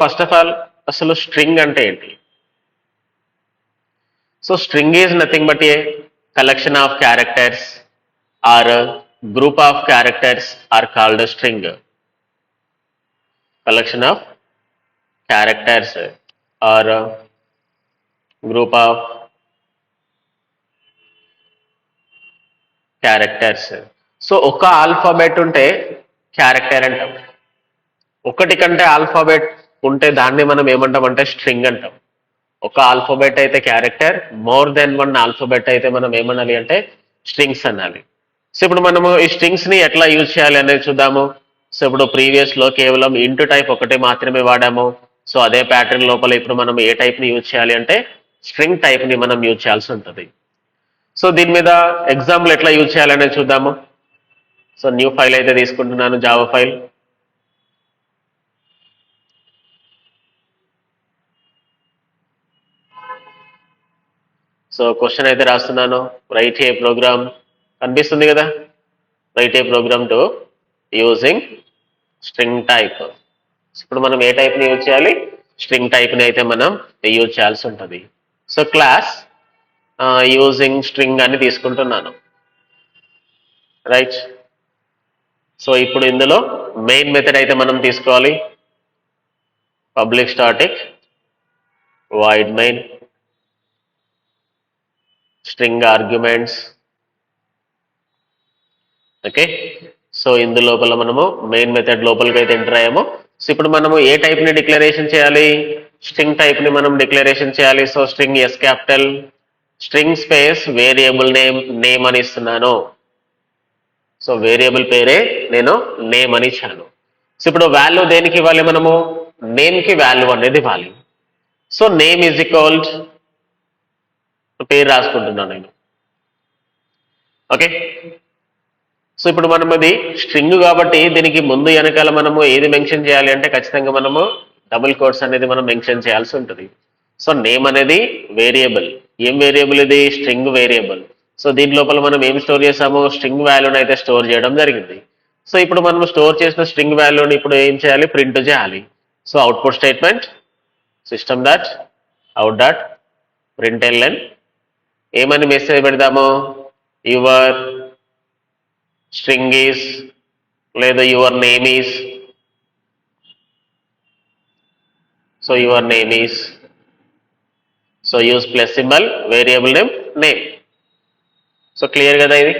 First of all అసలు string అంటే ఏంటి? So string is nothing but a collection of characters or group of characters are called string. Collection of characters or group of characters. So ఒక alphabet ఉంటే character అంటాం. ఒకటి కంటే alphabet ఉంటే దాన్ని మనం ఏమంటామంటే స్ట్రింగ్ అంటాం. ఒక ఆల్ఫాబెట్ అయితే character, more than one alphabet అయితే మనం ఏమనాలి అంటే స్ట్రింగ్స్ అనాలి. సో ఇప్పుడు మనము ఈ స్ట్రింగ్స్ ని ఎట్లా యూజ్ చేయాలి అనేది చూద్దాము. సో ఇప్పుడు ప్రీవియస్ లో కేవలం ఇంటూ టైప్ ఒకటి మాత్రమే వాడాము. సో అదే ప్యాటర్న్ లోపల ఇప్పుడు మనం ఏ టైప్ ని యూజ్ చేయాలి అంటే స్ట్రింగ్ టైప్ ని మనం యూజ్ చేయాల్సి ఉంటుంది. సో దీని మీద ఎగ్జాంపుల్ ఎట్లా యూజ్ చేయాలనేది చూద్దాము. సో న్యూ ఫైల్ అయితే తీసుకుంటున్నాను, జావా ఫైల్. సో క్వశ్చన్ అయితే రాస్తున్నాను. రైట్ ఏ ప్రోగ్రామ్ కనిపిస్తుంది కదా, right a program to using string type. ఇప్పుడు మనం ఏ టైప్ని యూజ్ చేయాలి? స్ట్రింగ్ టైప్ని అయితే మనం యూజ్ చేయాల్సి ఉంటుంది. సో క్లాస్ యూజింగ్ స్ట్రింగ్ అని తీసుకుంటున్నాను, రైట్. సో ఇప్పుడు ఇందులో మెయిన్ మెథడ్ అయితే మనం తీసుకోవాలి. Public static void main string arguments. Okay, so ఇందు లోపల మనము మెయిన్ మెథడ్ లోపలికి అయితే ఎంటర్ అయ్యాము. సో ఇప్పుడు మనము ఏ టైప్ ని డిక్లరేషన్ చేయాలి? స్ట్రింగ్ టైప్ ని మనం డిక్లరేషన్ చేయాలి. So string yes capital, string space variable name అని ఇస్తున్నాను. సో వేరియబుల్ పేరే నేను నేమ్ అని ఇచ్చాను. సో ఇప్పుడు వాల్యూ దేనికి ఇవ్వాలి? మనము నేమ్ కి వాల్యూ అనేది ఇవ్వాలి. సో నేమ్ ఈజ్ ఈక్వల్డ్ పేరు రాసుకుంటున్నాను నేను. ఓకే, సో ఇప్పుడు మనం అది స్ట్రింగ్ కాబట్టి దీనికి ముందు వెనకాల మనము ఏది మెన్షన్ చేయాలి అంటే ఖచ్చితంగా మనము డబుల్ కోట్స్ అనేది మనం మెన్షన్ చేయాల్సి ఉంటుంది. సో నేమ్ అనేది వేరియబుల్. ఏం వేరియబుల్ ఇది? String variable. సో దీని లోపల మనం ఏం స్టోర్ చేసాము? స్ట్రింగ్ వాల్యూని అయితే స్టోర్ చేయడం జరిగింది. సో ఇప్పుడు మనం స్టోర్ చేసిన స్ట్రింగ్ వాల్యూని ఇప్పుడు ఏం చేయాలి? ప్రింట్ చేయాలి. So output statement system dot out dot println ఏమని మెసేజ్ పెడదాము? యువర్ స్ట్రింగ్ ఈస్ లేదా your name is. So your name is, so use plus symbol variable name. So clear కదా ఇది?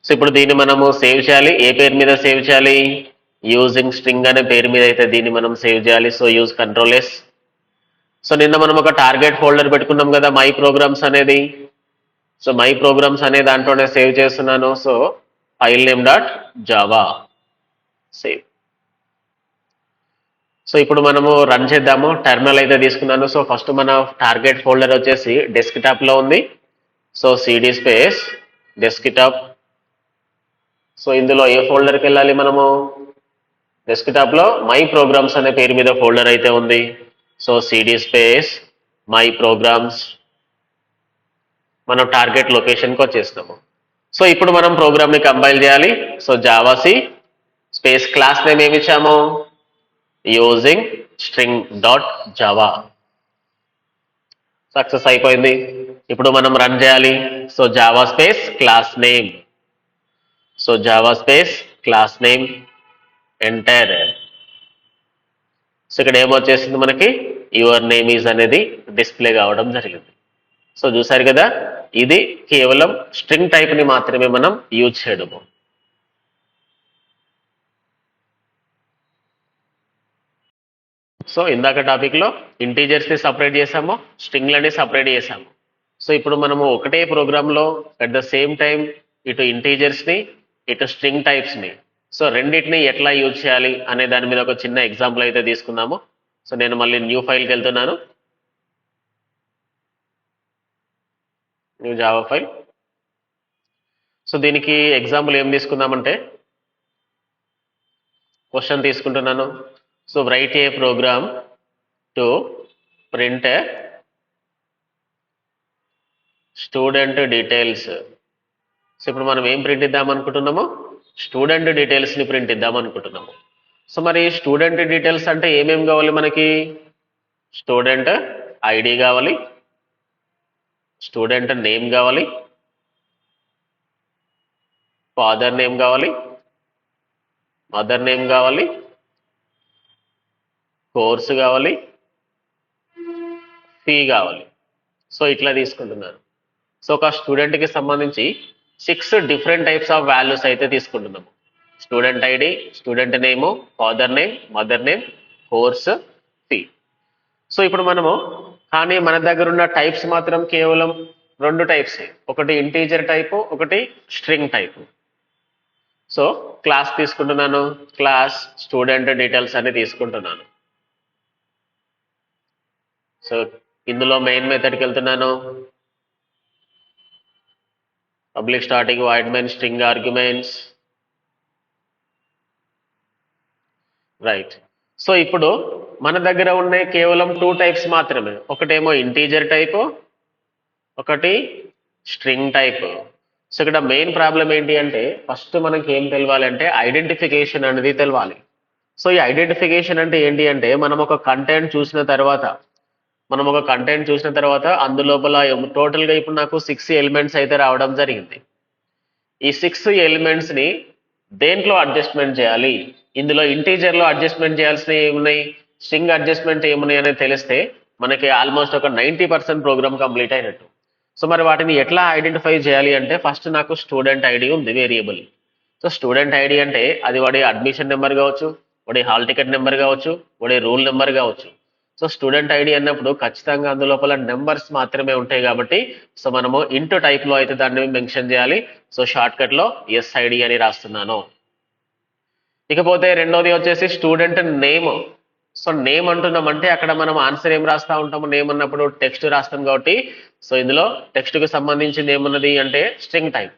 సో ఇప్పుడు దీన్ని మనము సేవ్ చేయాలి. ఏ పేరు మీద సేవ్ చేయాలి? యూజింగ్ స్ట్రింగ్ అనే పేరు మీద అయితే దీన్ని మనం సేవ్ చేయాలి. So use control S. So నిన్న మనం ఒక టార్గెట్ ఫోల్డర్ పెట్టుకున్నాం కదా, మై ప్రోగ్రామ్స్ అనేది. సో మై ప్రోగ్రామ్స్ అనే దాంట్లోనే సేవ్ చేస్తున్నాను. So file name dot Java save. So ఇప్పుడు మనము రన్ చేద్దాము. టెర్మినల్ అయితే తీసుకున్నాను. సో ఫస్ట్ మన టార్గెట్ ఫోల్డర్ వచ్చేసి డెస్క్టాప్ లో ఉంది. So CD space desktop. So ఇందులో ఏ ఫోల్డర్కి వెళ్ళాలి మనము? డెస్క్టాప్ లో మై ప్రోగ్రామ్స్ అనే పేరు మీద ఫోల్డర్ అయితే ఉంది. So CD space my programs. మనం టార్గెట్ లొకేషన్కి వచ్చేస్తాము. సో ఇప్పుడు మనం ప్రోగ్రామ్ ని కంపైల్ చేయాలి. So Java C space class name ఏమి ఇచ్చాము? Using string dot Java. Success అయిపోయింది. ఇప్పుడు మనం రన్ చేయాలి. So Java space class name. So Java space class name enter. So ఇక్కడ ఏమొచ్చేసింది మనకి? యువర్ నేమ్ ఈజ్ అనేది డిస్ప్లే కావడం జరిగింది. సో చూసారు కదా, ఇది కేవలం స్ట్రింగ్ టైప్ ని మాత్రమే మనం యూజ్ చేయడము. సో ఇందాక టాపిక్ లో ఇంటీజర్స్ ని సపరేట్ చేసాము, స్ట్రింగ్లని సపరేట్ చేసాము. సో ఇప్పుడు మనము ఒకటే ప్రోగ్రామ్ లో అట్ ద సేమ్ టైం ఇటు ఇంటీజర్స్ ని ఇటు స్ట్రింగ్ టైప్స్ ని సో రెండింటిని ఎట్లా యూజ్ చేయాలి అనే దాని మీద ఒక చిన్న ఎగ్జాంపుల్ అయితే తీసుకుందాము. సో నేను మళ్ళీ న్యూ ఫైల్కి వెళ్తున్నాను, న్యూ జావా ఫైల్. సో దీనికి ఎగ్జాంపుల్ ఏం తీసుకుందామంటే క్వశ్చన్ తీసుకుంటున్నాను. So write a program to print student details. So ఇప్పుడు మనం ఏం ప్రింట్ ఇద్దాం అనుకుంటున్నాము? స్టూడెంట్ డీటెయిల్స్ ని ప్రింట్ ఇద్దాం అనుకుంటున్నాము. సో మరి స్టూడెంట్ డీటెయిల్స్ అంటే ఏమేమి కావాలి మనకి? స్టూడెంట్ ఐడి కావాలి, స్టూడెంట్ నేమ్ కావాలి, ఫాదర్ నేమ్ కావాలి, మదర్ నేమ్ కావాలి, కోర్సు కావాలి, ఫీ కావాలి. సో ఇట్లా తీసుకుంటున్నాను. సో ఒక స్టూడెంట్కి సంబంధించి 6 డిఫరెంట్ టైప్స్ ఆఫ్ వాల్యూస్ అయితే తీసుకుంటున్నాము. స్టూడెంట్ ఐడి, స్టూడెంట్ నేము, father name, mother name, course, fee. So ఇప్పుడు మనము కానీ మన దగ్గర ఉన్న టైప్స్ మాత్రం కేవలం 2 టైప్స్, ఒకటి ఇంటీజర్ టైపు, ఒకటి స్ట్రింగ్ టైపు. సో క్లాస్ తీసుకుంటున్నాను, క్లాస్ స్టూడెంట్ డీటెయిల్స్ అని తీసుకుంటున్నాను. సో ఇందులో మెయిన్ మెథడ్కి వెళ్తున్నాను. Public starting void main string arguments, right. So ఇప్పుడు మన దగ్గర ఉన్నాయి కేవలం 2 టైప్స్ మాత్రమే, ఒకటేమో ఇంటీజర్ టైపు, ఒకటి స్ట్రింగ్ టైప్. సో ఇక్కడ మెయిన్ ప్రాబ్లం ఏంటి అంటే ఫస్ట్ మనకి ఏం తెలవాలంటే ఐడెంటిఫికేషన్ అనేది తెలవాలి. సో ఈ ఐడెంటిఫికేషన్ అంటే ఏంటి అంటే మనం ఒక కంటెంట్ చూసిన తర్వాత అందులోపల టోటల్గా ఇప్పుడు నాకు 6 ఎలిమెంట్స్ అయితే రావడం జరిగింది. ఈ 6 ఎలిమెంట్స్ ని దేంట్లో అడ్జస్ట్మెంట్ చేయాలి, ఇందులో ఇంటీజర్లో అడ్జస్ట్మెంట్ చేయాల్సినవి ఏమున్నాయి, స్ట్రింగ్ అడ్జస్ట్మెంట్ ఏమున్నాయి అనేది తెలిస్తే మనకి ఆల్మోస్ట్ ఒక 90% ప్రోగ్రామ్ కంప్లీట్ అయినట్టు. సో మరి వాటిని ఎట్లా ఐడెంటిఫై చేయాలి అంటే ఫస్ట్ నాకు స్టూడెంట్ ఐడి ఉంది వేరియబుల్. సో స్టూడెంట్ ఐడి అంటే అది వాడి అడ్మిషన్ నెంబర్ కావచ్చు, వాడి హాల్ టికెట్ నెంబర్ కావచ్చు, వాడి రూల్ నెంబర్ కావచ్చు. సో స్టూడెంట్ ఐడి అన్నప్పుడు ఖచ్చితంగా అందులోపల నెంబర్స్ మాత్రమే ఉంటాయి కాబట్టి సో మనము ఇంటూ టైప్లో అయితే దాన్ని మెన్షన్ చేయాలి. సో షార్ట్ కట్లో ఎస్ఐడి అని రాస్తున్నాను. ఇకపోతే రెండోది వచ్చేసి స్టూడెంట్ నేమ్. సో నేమ్ అంటున్నామంటే అక్కడ మనం ఆన్సర్ ఏం రాస్తా ఉంటాము, నేమ్ అన్నప్పుడు టెక్స్ట్ రాస్తాం కాబట్టి సో ఇందులో టెక్స్ట్కి సంబంధించింది ఏమున్నది అంటే స్ట్రింగ్ టైప్.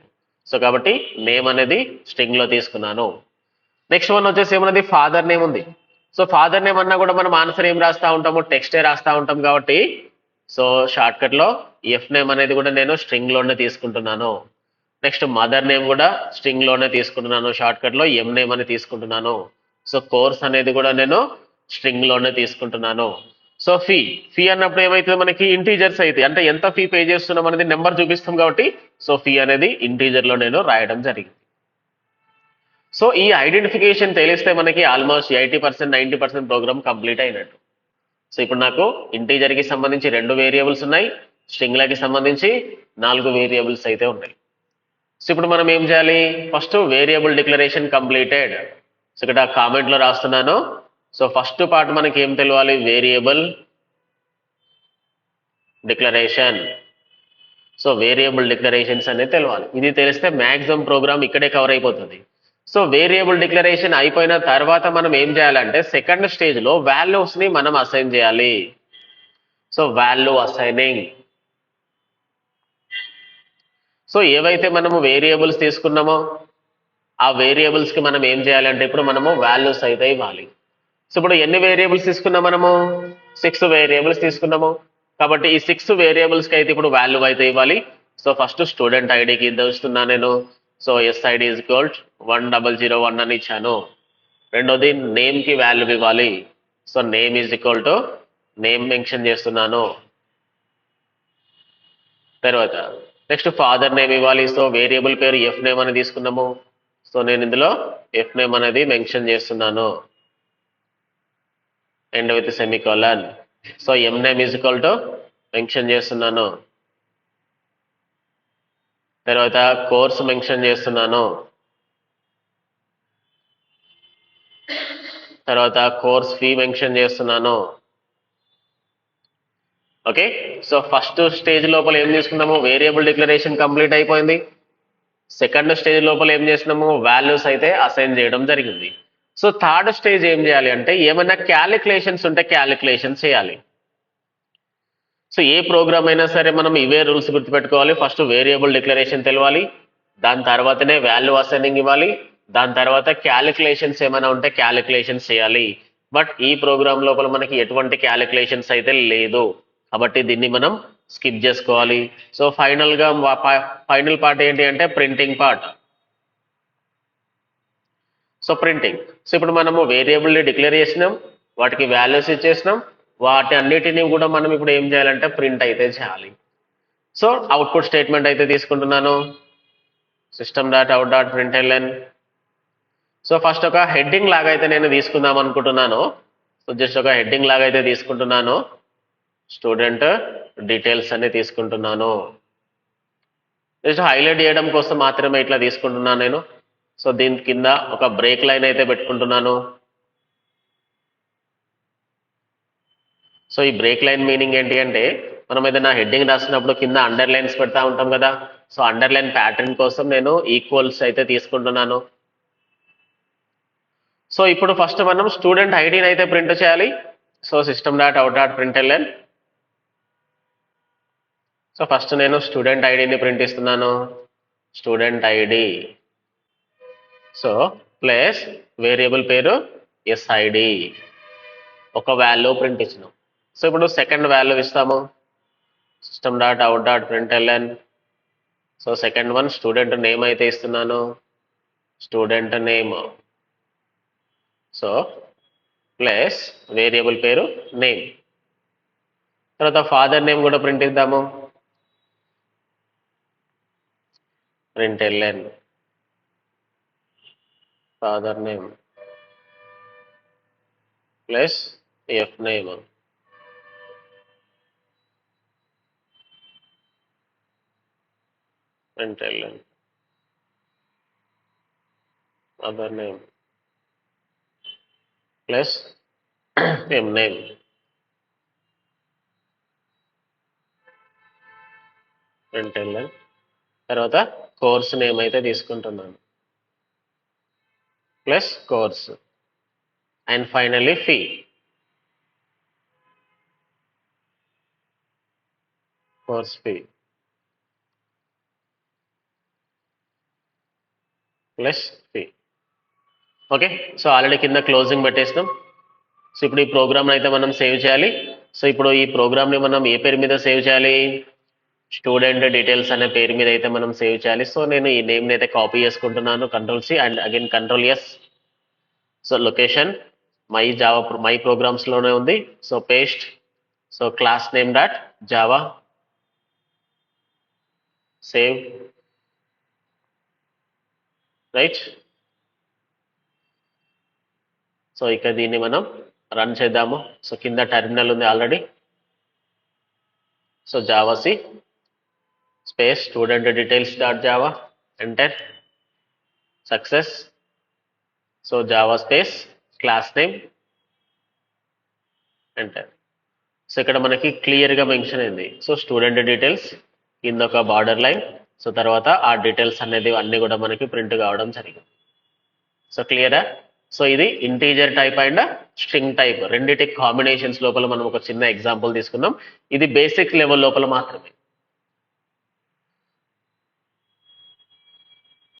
సో కాబట్టి నేమ్ అనేది స్ట్రింగ్లో తీసుకున్నాను. నెక్స్ట్ వన్ వచ్చేసి ఏమన్నది ఫాదర్ నేమ్ ఉంది. సో ఫాదర్ నేమ్ అన్నా కూడా మనం ఆన్సర్ ఏం రాస్తా ఉంటాము, టెక్స్టే రాస్తా ఉంటాం కాబట్టి సో షార్ట్ కట్లో ఎఫ్ నేమ్ అనేది కూడా నేను స్ట్రింగ్లోనే తీసుకుంటున్నాను. నెక్స్ట్ మదర్ నేమ్ కూడా స్ట్రింగ్లోనే తీసుకుంటున్నాను, షార్ట్ కట్లో ఎం నేమ్ అని తీసుకుంటున్నాను. సో కోర్స్ అనేది కూడా నేను స్ట్రింగ్లోనే తీసుకుంటున్నాను. సో ఫీ అన్నప్పుడు ఏమైతుంది మనకి ఇంటీజర్స్ అయితే అంటే ఎంత ఫీ పే చేస్తున్నాం అనేది నెంబర్ చూపిస్తాం కాబట్టి సో ఫీ అనేది ఇంటీజర్లో నేను రాయడం జరిగింది. సో ఈ ఐడెంటిఫికేషన్ తెలిస్తే మనకి ఆల్మోస్ట్ 80% 90% ప్రోగ్రామ్ కంప్లీట్ అయినట్టు. సో ఇప్పుడు నాకు ఇంటీజర్కి సంబంధించి 2 వేరియబుల్స్ ఉన్నాయి, స్ట్రింగ్లకి సంబంధించి 4 వేరియబుల్స్ అయితే ఉన్నాయి. సో ఇప్పుడు మనం ఏం చేయాలి, first variable declaration completed. So ఇక్కడ కామెంట్లో రాస్తున్నాను. సో ఫస్ట్ పార్ట్ మనకి ఏం తెలియాలి, variable declaration. So variable declarations అనేది తెలియాలి. ఇది తెలిస్తే మ్యాక్సిమం ప్రోగ్రామ్ ఇక్కడే కవర్ అయిపోతుంది. సో వేరియబుల్ డిక్లరేషన్ అయిపోయిన తర్వాత మనం ఏం చేయాలంటే సెకండ్ స్టేజ్లో వాల్యూస్ని మనం అసైన్ చేయాలి. So value assigning. సో ఏవైతే మనము వేరియబుల్స్ తీసుకున్నామో ఆ వేరియబుల్స్కి మనం ఏం చేయాలంటే ఇప్పుడు మనము వాల్యూస్ అయితే ఇవ్వాలి. సో ఇప్పుడు ఎన్ని వేరియబుల్స్ తీసుకున్నాం మనము, 6 వేరియబుల్స్ తీసుకున్నాము కాబట్టి ఈ 6 వేరియబుల్స్కి అయితే ఇప్పుడు వాల్యూ అయితే ఇవ్వాలి. సో ఫస్ట్ స్టూడెంట్ ఐడికి ఇస్తున్నా నేను. సో ఎస్ఐడి ఈజ్ ఈక్వల్ 1001 అని ఇచ్చాను. రెండోది నేమ్కి వాల్యూ ఇవ్వాలి. So name is equal to name mention చేస్తున్నాను. తర్వాత నెక్స్ట్ ఫాదర్ నేమ్ ఇవ్వాలి. సో వేరియబుల్ పేరు ఎఫ్ నేమ్ అని తీసుకున్నాము. సో నేను ఇందులో ఎఫ్ నేమ్ అనేది మెన్షన్ చేస్తున్నాను end with semicolon. So M name is equal to mention చేస్తున్నాను. తర్వాత కోర్స్ మెన్షన్ చేస్తున్నాను. తర్వాత కోర్స్ ఫీ మెన్షన్ చేస్తున్నాను. ఓకే. సో ఫస్ట్ స్టేజ్ లోపల ఏం తీసుకున్నాము, వేరియబుల్ డిక్లరేషన్ కంప్లీట్ అయిపోయింది. సెకండ్ స్టేజ్ లోపల ఏం చేసినాము, వాల్యూస్ అయితే అసైన్ చేయడం జరిగింది. సో థర్డ్ స్టేజ్ ఏం చేయాలి అంటే ఏమైనా క్యాలిక్యులేషన్స్ ఉంటే క్యాలిక్యులేషన్స్ చేయాలి. సో ఏ ప్రోగ్రామ్ అయినా సరే మనం ఇవే రూల్స్ గుర్తుపెట్టుకోవాలి. ఫస్ట్ వేరియబుల్ డిక్లరేషన్ తెలవాలి, దాని తర్వాతనే వాల్యూ అసైనింగ్ ఇవ్వాలి, దాని తర్వాత క్యాలిక్యులేషన్స్ ఏమైనా ఉంటే క్యాలిక్యులేషన్స్ చేయాలి. బట్ ఈ ప్రోగ్రామ్ లోపల మనకి ఎటువంటి క్యాలిక్యులేషన్స్ అయితే లేదు కాబట్టి దీన్ని మనం స్కిప్ చేసుకోవాలి. సో ఫైనల్ పార్ట్ ఏంటి అంటే printing part. So printing. So ఇప్పుడు మనము వేరియబుల్ని డిక్లేర్ చేసినాం, వాటికి వాల్యూస్ ఇచ్చేసినాం, వాటి అన్నిటిని కూడా మనం ఇప్పుడు ఏం చేయాలంటే ప్రింట్ అయితే చేయాలి. సో అవుట్పుట్ స్టేట్మెంట్ అయితే తీసుకుంటున్నాను, system dot out dot println. So first ఒక హెడ్డింగ్ లాగా అయితే నేను తీసుకుందాం అనుకుంటున్నాను. సో జస్ట్ ఒక హెడ్డింగ్ లాగా అయితే తీసుకుంటున్నాను, స్టూడెంట్ డీటెయిల్స్ అని తీసుకుంటున్నాను. జస్ట్ హైలైట్ చేయడం కోసం మాత్రమే ఇట్లా తీసుకుంటున్నాను నేను. సో దీని కింద ఒక బ్రేక్ లైన్ అయితే పెట్టుకుంటున్నాను. సో ఈ బ్రేక్ లైన్ మీనింగ్ ఏంటి అంటే, మనం ఏదైనా హెడ్డింగ్ రాసినప్పుడు కింద అండర్ లైన్స్ పెడతా ఉంటాం కదా, సో అండర్ లైన్ ప్యాటర్న్ కోసం నేను ఈక్వల్స్ అయితే తీసుకుంటున్నాను. సో ఇప్పుడు ఫస్ట్ మనం స్టూడెంట్ ఐడిని అయితే ప్రింట్ చేయాలి. So system dot out dot println. So first నేను స్టూడెంట్ ఐడిని ప్రింట్ ఇస్తున్నాను, student ID. So plus variable పేరు ఎస్ఐడి, ఒక వాల్యూ ప్రింట్ ఇచ్చినాం. సో ఇప్పుడు సెకండ్ వాల్యూ ఇస్తాము, system dot out dot println. So second one student name అయితే ఇస్తున్నాను, student name. So plus variable పేరు నేమ్. తర్వాత ఫాదర్ నేమ్ కూడా ప్రింట్ ఇద్దాము, println father name plus F name. Println father name plus M name. Println తర్వాత course name అయితే తీసుకుంటున్నాను, plus course. And finally fee. Course fee plus fee. Okay, so already కింద closing పెట్టేసినాం. So ఇప్పుడు ఈ programme అయితే మనం save చేయాలి. So ఇప్పుడు ఈ ప్రోగ్రామ్ని మనం ఏ పేరు మీద సేవ్ చేయాలి, స్టూడెంట్ డీటెయిల్స్ అనే పేరు మీద అయితే మనం సేవ్ చేయాలి. సో నేను ఈ నేమ్ని అయితే కాపీ చేసుకుంటున్నాను, control C and again control S. So location my ప్రోగ్రామ్స్లోనే ఉంది. So paste. So class name dot Java, save, right. So ఇక దీన్ని మనం రన్ చేద్దాము. సో కింద టెర్మినల్ ఉంది already. So java C space student details dot java, enter, success. So Java space class name, enter. So ఇక్కడ మనకి క్లియర్గా మెన్షన్ అయింది. సో స్టూడెంట్ డీటెయిల్స్ కింద ఒక బార్డర్ లైన్. సో తర్వాత ఆ డీటెయిల్స్ అనేది అన్నీ కూడా మనకి ప్రింట్ కావడం జరిగింది. సో క్లియరా? సో ఇది integer type and string type రెండిటి కాంబినేషన్స్ లోపల మనం ఒక చిన్న ఎగ్జాంపుల్ తీసుకుందాం. ఇది బేసిక్ లెవెల్ లోపల మాత్రమే.